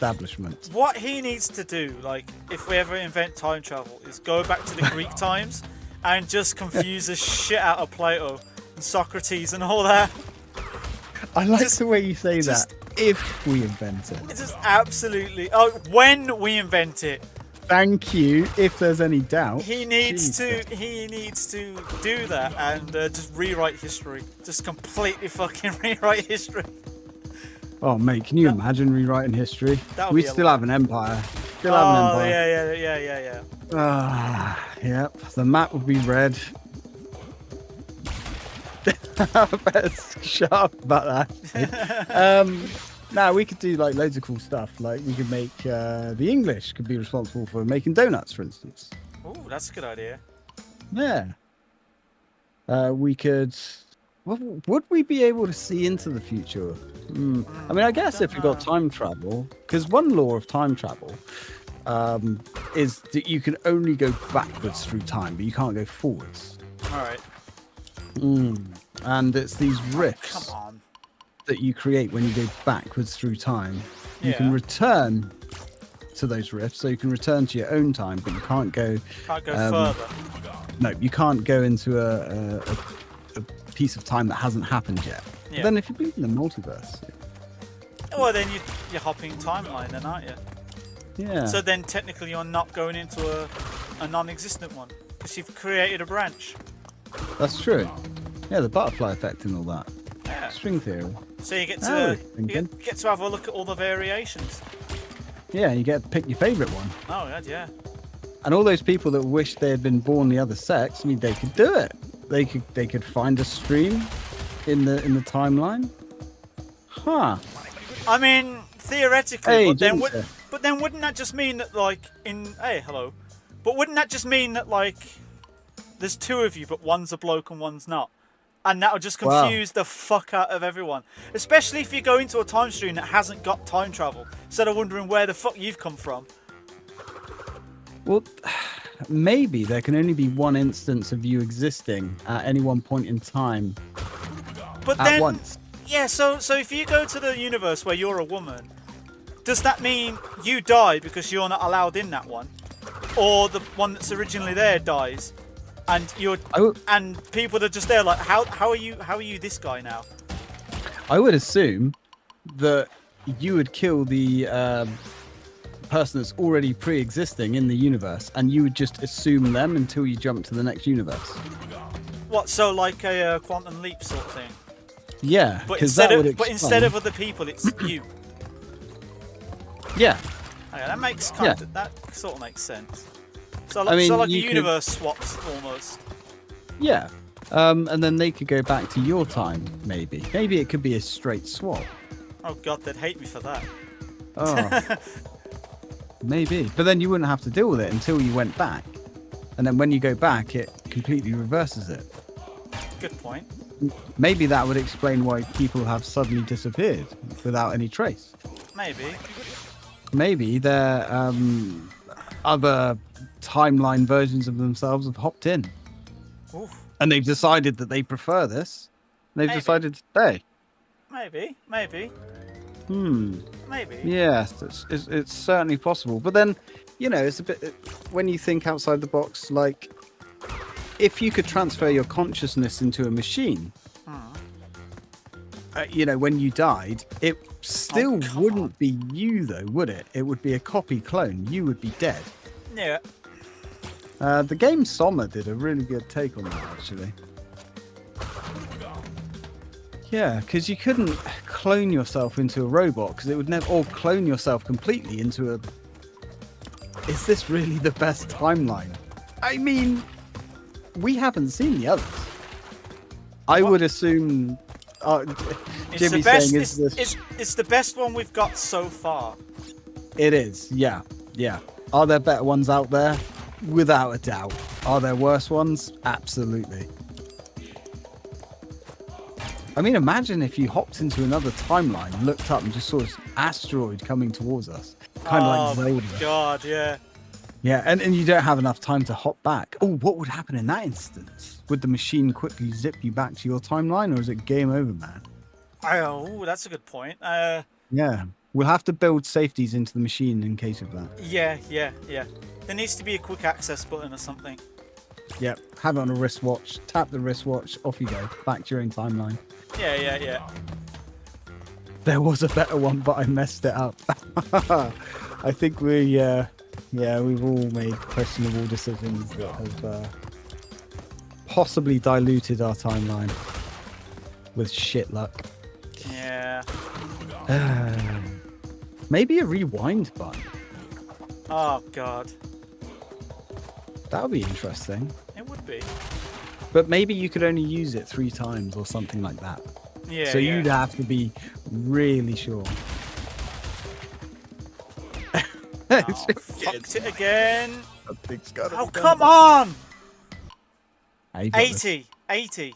establishment. What he needs to do, like, if we ever invent time travel, is go back to the Greek times and just confuse the shit out of Plato and Socrates and all that. I like the way you say that. If we invent it. It's just absolutely... Oh, when we invent it. Thank you. If there's any doubt. He needs to do that and just rewrite history. Just completely fucking rewrite history. Oh, mate, can you imagine rewriting history? We still have an empire. Oh, yeah. Yep. The map would be red. Better shut up about that. Now we could do like loads of cool stuff. Like we could make the English could be responsible for making donuts, for instance. Oh, that's a good idea. Yeah. We could. Would we be able to see into the future? I mean, I guess if we got time travel, because one law of time travel is that you can only go backwards through time, but you can't go forwards. All right. And it's these rifts Come on. that you create when you go backwards through time. You can return to those rifts, so you can return to your own time, but you can't go. Can't go further. No, you can't go into a piece of time that hasn't happened yet. Yeah. But then if you believe in the multiverse. Well, then you're hopping timeline, then, aren't you? Yeah. So then technically you're not going into a non-existent one because you've created a branch. That's true. Yeah, the butterfly effect and all that. Yeah. String theory. So you get to get to have a look at all the variations. Yeah, you get to pick your favourite one. Oh God, yeah. And all those people that wish they had been born the other sex, I mean, they could do it. They could find a stream in the timeline. Huh. I mean, theoretically, Hey, but then wouldn't that just mean that like hello? But wouldn't that just mean that like there's two of you, but one's a bloke and one's not? And that'll just confuse the fuck out of everyone. Especially if you go into a time stream that hasn't got time travel. Instead of wondering where the fuck you've come from. Well, maybe there can only be one instance of you existing at any one point in time at once. Yeah, so if you go to the universe where you're a woman, does that mean you die because you're not allowed in that one? Or the one that's originally there dies? And and people are just there like, how are you this guy now? I would assume that you would kill the person that's already pre-existing in the universe, and you would just assume them until you jump to the next universe. What? So like a quantum leap sort of thing? Yeah, but instead of other people, it's you. Yeah. Okay, that makes that sort of makes sense. So like a universe swaps almost. Yeah. And then they could go back to your time, maybe. Maybe it could be a straight swap. Oh God, they'd hate me for that. Oh. Maybe. But then you wouldn't have to deal with it until you went back. And then when you go back, it completely reverses it. Good point. Maybe that would explain why people have suddenly disappeared without any trace. Maybe. Maybe their other timeline versions of themselves have hopped in. Oof. And they've decided that they prefer this. They've decided to stay. Maybe. Maybe. Yes, it's certainly possible. But then, it's a bit... When you think outside the box, like, if you could transfer your consciousness into a machine, when you died, it still wouldn't be you, though, would it? It would be a copy clone. You would be dead. Yeah. The game Sommer did a really good take on that, actually. Yeah, because you couldn't clone yourself into a robot, because it would never... Or clone yourself completely into a... Is this really the best timeline? I mean, we haven't seen the others. I would assume... Jimmy's saying it's the best one we've got so far. It is, yeah. Are there better ones out there? Without a doubt. Are there worse ones? Absolutely. I mean, imagine if you hopped into another timeline, looked up and just saw this asteroid coming towards us. Kind of like Zelda. Oh, God, yeah. Yeah, and you don't have enough time to hop back. Oh, what would happen in that instance? Would the machine quickly zip you back to your timeline, or is it game over, man? Oh, that's a good point. Yeah. We'll have to build safeties into the machine in case of that. Yeah. There needs to be a quick access button or something. Yep. Have it on a wristwatch. Tap the wristwatch. Off you go. Back to your own timeline. Yeah. There was a better one, but I messed it up. I think we've all made questionable decisions that have possibly diluted our timeline with shit luck. Yeah. Maybe a rewind button. Oh god. That would be interesting. It would be. But maybe you could only use it 3 times or something like that. Yeah. So you'd have to be really sure. Oh, fucked it again. That thing's gotta Oh, be done. come on! Hey, got this. 80.